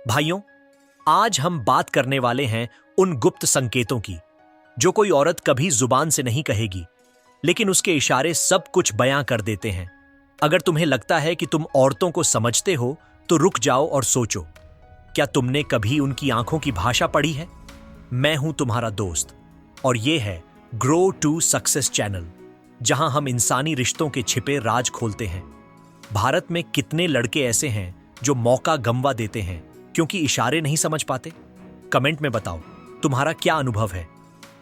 भाइयों, आज हम बात करने वाले हैं उन गुप्त संकेतों की जो कोई औरत कभी जुबान से नहीं कहेगी, लेकिन उसके इशारे सब कुछ बयां कर देते हैं। अगर तुम्हें लगता है कि तुम औरतों को समझते हो तो रुक जाओ और सोचो, क्या तुमने कभी उनकी आंखों की भाषा पढ़ी है? मैं हूं तुम्हारा दोस्त और ये है ग्रो टू सक्सेस चैनल, जहां हम इंसानी रिश्तों के छिपे राज खोलते हैं। भारत में कितने लड़के ऐसे हैं जो मौका गंवा देते हैं क्योंकि इशारे नहीं समझ पाते? कमेंट में बताओ तुम्हारा क्या अनुभव है।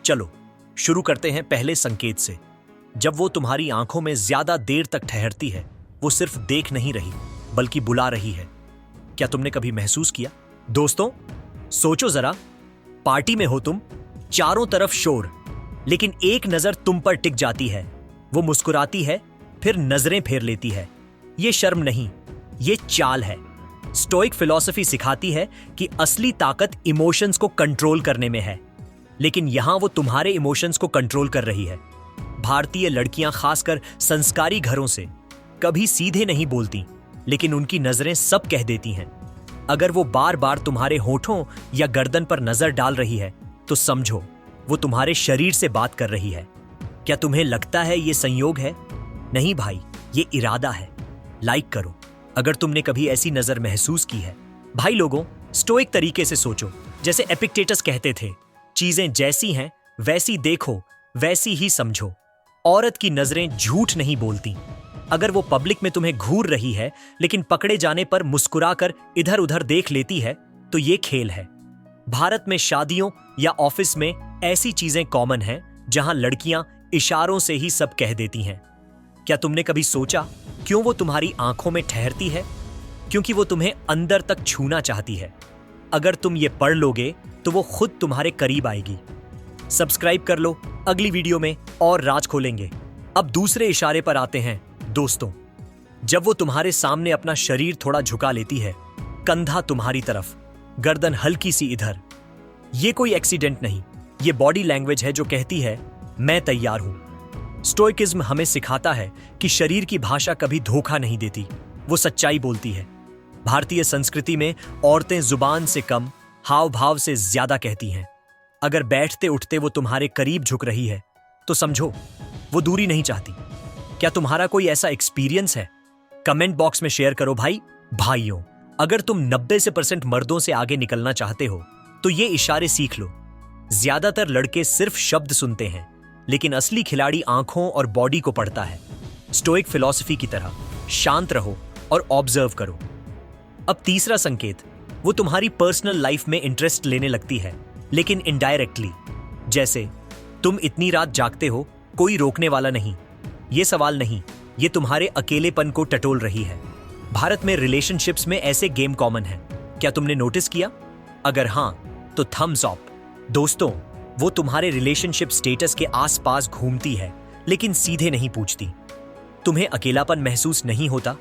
चलो शुरू करते हैं पहले संकेत से। जब वो तुम्हारी आंखों में ज्यादा देर तक ठहरती है, वो सिर्फ देख नहीं रही बल्कि बुला रही है। क्या तुमने कभी महसूस किया? दोस्तों, सोचो जरा, पार्टी में हो तुम, चारों तरफ शोर, लेकिन एक नजर तुम पर टिक जाती है। वो मुस्कुराती है, फिर नजरें फेर लेती है। ये शर्म नहीं, ये चाल है। स्टोइक फिलॉसफी सिखाती है कि असली ताकत इमोशंस को कंट्रोल करने में है, लेकिन यहां वो तुम्हारे इमोशंस को कंट्रोल कर रही है। भारतीय लड़कियां, खासकर संस्कारी घरों से, कभी सीधे नहीं बोलती, लेकिन उनकी नजरें सब कह देती हैं। अगर वो बार बार तुम्हारे होठों या गर्दन पर नजर डाल रही है, तो समझो वो तुम्हारे शरीर से बात कर रही है। क्या तुम्हें लगता है ये संयोग है? नहीं भाई, ये इरादा है। लाइक करो अगर तुमने कभी ऐसी नजर महसूस की है। भाई लोगों, स्टोइक तरीके से सोचो। जैसे एपिक्टेटस कहते थे, चीजें जैसी हैं वैसी देखो, वैसी ही समझो। औरत की नजरें झूठ नहीं बोलती। अगर वो पब्लिक में तुम्हें घूर रही है, लेकिन पकड़े जाने पर मुस्कुराकर इधर उधर देख लेती है, तो ये खेल है। भारत में शादियों या ऑफिस में ऐसी चीजें कॉमन हैं जहां लड़कियां इशारों से ही सब कह देती हैं। क्या तुमने कभी सोचा क्यों वो तुम्हारी आंखों में ठहरती है? क्योंकि वो तुम्हें अंदर तक छूना चाहती है। अगर तुम ये पढ़ लोगे तो वो खुद तुम्हारे करीब आएगी। सब्सक्राइब कर लो, अगली वीडियो में और राज खोलेंगे। अब दूसरे इशारे पर आते हैं। दोस्तों, जब वो तुम्हारे सामने अपना शरीर थोड़ा झुका लेती है, कंधा तुम्हारी तरफ, गर्दन हल्की सी इधर, ये कोई एक्सीडेंट नहीं, ये बॉडी लैंग्वेज है जो कहती है मैं तैयार हूं। स्टोइकिज्म हमें सिखाता है कि शरीर की भाषा कभी धोखा नहीं देती, वो सच्चाई बोलती है। भारतीय संस्कृति में औरतें जुबान से कम, हाव भाव से ज्यादा कहती हैं। अगर बैठते उठते वो तुम्हारे करीब झुक रही है, तो समझो वो दूरी नहीं चाहती। क्या तुम्हारा कोई ऐसा एक्सपीरियंस है? कमेंट बॉक्स में शेयर करो भाई। भाइयों, अगर तुम 90% मर्दों से आगे निकलना चाहते हो तो ये इशारे सीख लो। ज्यादातर लड़के सिर्फ शब्द सुनते हैं, लेकिन असली खिलाड़ी आंखों और बॉडी को पढ़ता है। स्टोइक फिलॉसफी की तरह शांत रहो और ऑब्जर्व करो। अब तीसरा संकेत, वो तुम्हारी पर्सनल लाइफ में इंटरेस्ट लेने लगती है, लेकिन इनडायरेक्टली। जैसे तुम इतनी रात जागते हो, कोई रोकने वाला नहीं, ये सवाल नहीं, ये तुम्हारे अकेलेपन को टटोल रही है। भारत में रिलेशनशिप्स में ऐसे गेम कॉमन हैं। क्या तुमने नोटिस किया? अगर हां, तो थम्स अप। दोस्तों, वो तुम्हारे रिलेशनशिप स्टेटस के आसपास घूमती है, लेकिन सीधे नहीं पूछती। तुम्हें अकेलापन महसूस नहीं होता?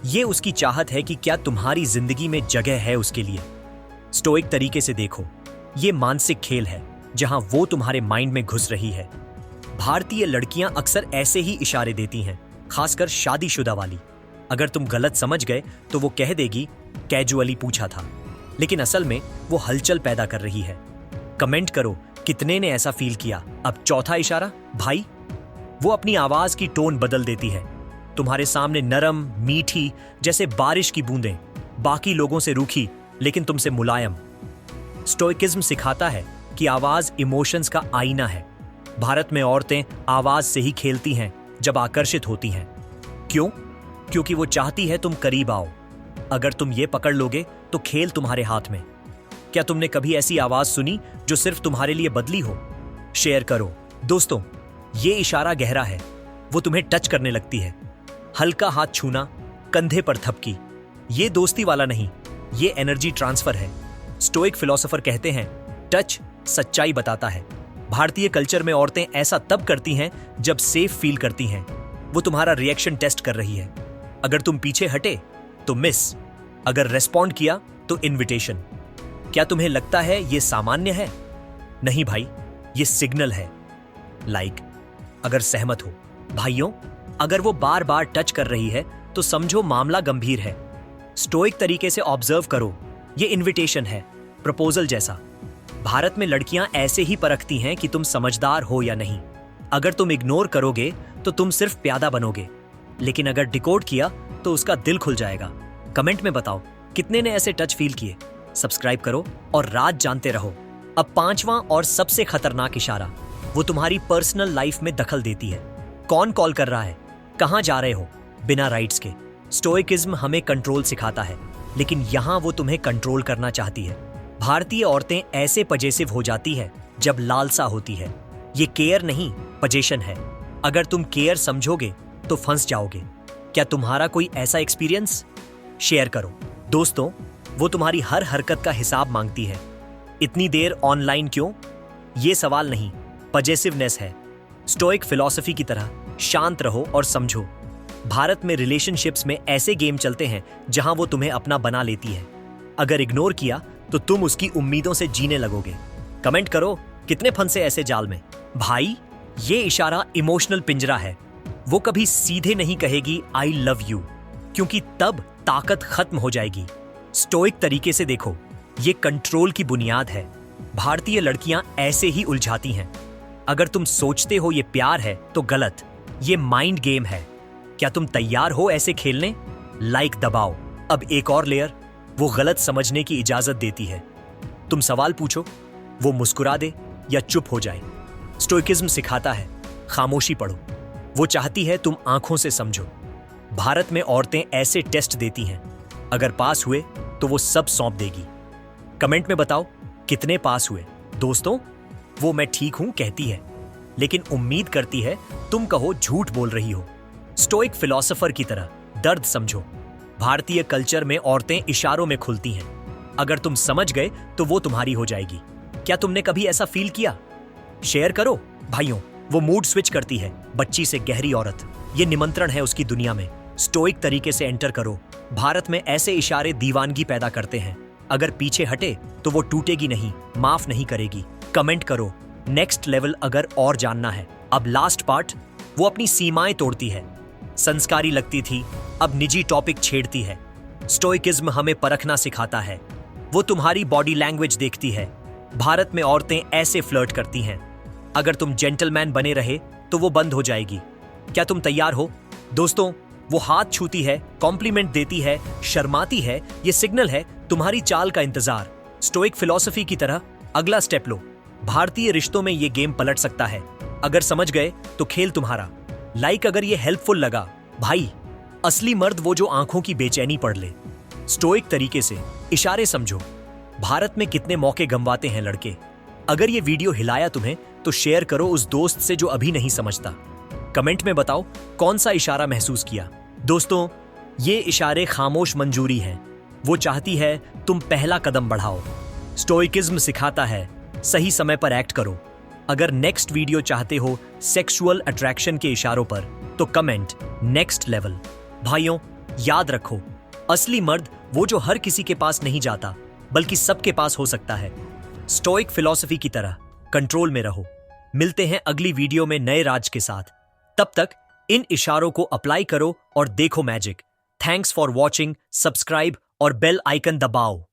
ये उसकी चाहत है कि क्या तुम्हारी जिंदगी में जगह है उसके लिए। स्टोइक तरीके से देखो, ये मानसिक खेल है जहां वो तुम्हारे माइंड में घुस रही है। भारतीय लड़कियां अक्सर ऐसे ही इशारे देती हैं, खासकर शादीशुदा वाली। अगर तुम गलत समझ गए तो वो कह देगी कैजुअली पूछा था, लेकिन असल में वो हलचल पैदा कर रही है। कमेंट करो कितने ने ऐसा फील किया। अब चौथा इशारा, भाई, वो अपनी आवाज की टोन बदल देती है। तुम्हारे सामने नरम, मीठी, जैसे बारिश की बूंदें, बाकी लोगों से रूखी लेकिन तुमसे मुलायम। स्टोइकिज्म सिखाता है कि आवाज इमोशंस का आईना है। भारत में औरतें आवाज से ही खेलती हैं जब आकर्षित होती हैं। क्यों? क्योंकि वो चाहती है तुम करीब आओ। अगर तुम ये पकड़ लोगे तो खेल तुम्हारे हाथ में। क्या तुमने कभी ऐसी आवाज सुनी जो सिर्फ तुम्हारे लिए बदली हो? शेयर करो। दोस्तों, ये इशारा गहरा है। वो तुम्हें टच करने लगती है, हल्का हाथ छूना, कंधे पर थपकी। ये दोस्ती वाला नहीं, ये एनर्जी ट्रांसफर है। स्टोइक फिलोसोफर कहते हैं टच सच्चाई बताता है। भारतीय कल्चर में औरतें ऐसा तब करती हैं जब सेफ फील करती हैं। वो तुम्हारा रिएक्शन टेस्ट कर रही है। अगर तुम पीछे हटे तो मिस, अगर रेस्पॉन्ड किया तो इनविटेशन। क्या तुम्हें लगता है ये सामान्य है? नहीं भाई, ये सिग्नल है। लाइक अगर सहमत हो। भाइयों, अगर वो बार बार टच कर रही है तो समझो मामला गंभीर है। स्टोइक तरीके से ऑब्जर्व करो, ये इनविटेशन है, प्रपोजल जैसा। भारत में लड़कियां ऐसे ही परखती हैं कि तुम समझदार हो या नहीं। अगर तुम इग्नोर करोगे तो तुम सिर्फ प्यादा बनोगे, लेकिन अगर डिकोड किया तो उसका दिल खुल जाएगा। कमेंट में बताओ कितने ने ऐसे टच फील किए। सब्सक्राइब करो और राज जानते रहो। अब पांचवां और सबसे खतरनाक इशारा, वो तुम्हारी पर्सनल लाइफ में दखल देती है। कौन कॉल कर रहा है, कहां जा रहे हो, बिना राइट्स के। स्टोइकिज्म हमें कंट्रोल सिखाता है, लेकिन यहां वो तुम्हें कंट्रोल करना चाहती है। भारतीय औरतें ऐसे पजेसिव हो जाती है जब लालसा होती है। ये केयर नहीं, पजेशन है। अगर तुम केयर समझोगे तो फंस जाओगे। क्या तुम्हारा कोई ऐसा एक्सपीरियंस? शेयर करो। दोस्तों, वो तुम्हारी हर हरकत का हिसाब मांगती है। इतनी देर ऑनलाइन क्यों? ये सवाल नहीं, पजेसिवनेस है। स्टोइक फिलॉसफी की तरह शांत रहो और समझो। भारत में रिलेशनशिप्स में ऐसे गेम चलते हैं जहां वो तुम्हें अपना बना लेती है। अगर इग्नोर किया तो तुम उसकी उम्मीदों से जीने लगोगे। कमेंट करो कितने फंसे ऐसे जाल में। भाई, ये इशारा इमोशनल पिंजरा है। वो कभी सीधे नहीं कहेगी आई लव यू, क्योंकि तब ताकत खत्म हो जाएगी। स्टोइक तरीके से देखो, ये कंट्रोल की बुनियाद है। भारतीय लड़कियां ऐसे ही उलझाती हैं। अगर तुम सोचते हो ये प्यार है तो गलत, ये माइंड गेम है। क्या तुम तैयार हो ऐसे खेलने? लाइक दबाओ। अब एक और लेयर, वो गलत समझने की इजाजत देती है। तुम सवाल पूछो, वो मुस्कुरा दे या चुप हो जाए। स्टोइकिज्म सिखाता है खामोशी पढ़ो। वो चाहती है तुम आंखों से समझो। भारत में औरतें ऐसे टेस्ट देती हैं, अगर पास हुए तो वो सब सौंप देगी। कमेंट में बताओ कितने पास हुए। दोस्तों, वो मैं ठीक हूं कहती है, लेकिन उम्मीद करती है तुम कहो झूठ बोल रही हो। स्टोइक फिलॉसफर की तरह दर्द समझो। भारतीय कल्चर में औरतें इशारों में खुलती हैं। अगर तुम समझ गए तो वो तुम्हारी हो जाएगी। क्या तुमने कभी ऐसा फील किया? शेयर करो भाइयों। वो मूड स्विच करती है, बच्ची से गहरी औरत। ये निमंत्रण है उसकी दुनिया में। स्टोइक तरीके से एंटर करो। भारत में ऐसे इशारे दीवानगी पैदा करते हैं। अगर पीछे हटे तो वो टूटेगी नहीं, माफ नहीं करेगी। कमेंट करो नेक्स्ट लेवल अगर और जानना है। अब लास्ट पार्ट, वो अपनी सीमाएं तोड़ती है। संस्कारी लगती थी, अब निजी टॉपिक छेड़ती है। स्टोइकिज्म हमें परखना सिखाता है। वो तुम्हारी बॉडी लैंग्वेज देखती है। भारत में औरतें ऐसे फ्लर्ट करती हैं। अगर तुम जेंटलमैन बने रहे तो वो बंद हो जाएगी। क्या तुम तैयार हो? दोस्तों, वो हाथ छूती है, कॉम्प्लीमेंट देती है, शर्माती है। ये सिग्नल है तुम्हारी चाल का इंतजार। स्टोइक फिलॉसफी की तरह अगला स्टेप लो। भारतीय रिश्तों में ये गेम पलट सकता है। अगर समझ गए तो खेल तुम्हारा। लाइक अगर ये हेल्पफुल लगा। भाई, असली मर्द वो जो आंखों की बेचैनी पढ़ ले। स्टोइक तरीके से इशारे समझो। भारत में कितने मौके गंवाते हैं लड़के। अगर ये वीडियो हिलाया तुम्हें तो शेयर करो उस दोस्त से जो अभी नहीं समझता। कमेंट में बताओ कौन सा इशारा महसूस किया। दोस्तों, ये इशारे खामोश मंजूरी हैं। वो चाहती है तुम पहला कदम बढ़ाओ। स्टोइकिज्म सिखाता है सही समय पर एक्ट करो। अगर नेक्स्ट वीडियो चाहते हो सेक्सुअल अट्रैक्शन के इशारों पर तो कमेंट नेक्स्ट लेवल। भाइयों, याद रखो, असली मर्द वो जो हर किसी के पास नहीं जाता, बल्कि सबके पास हो सकता है। स्टोइक फिलॉसफी की तरह कंट्रोल में रहो। मिलते हैं अगली वीडियो में नए राज के साथ। तब तक इन इशारों को अप्लाई करो और देखो magic. Thanks for watching. Subscribe और बेल आइकन दबाओ।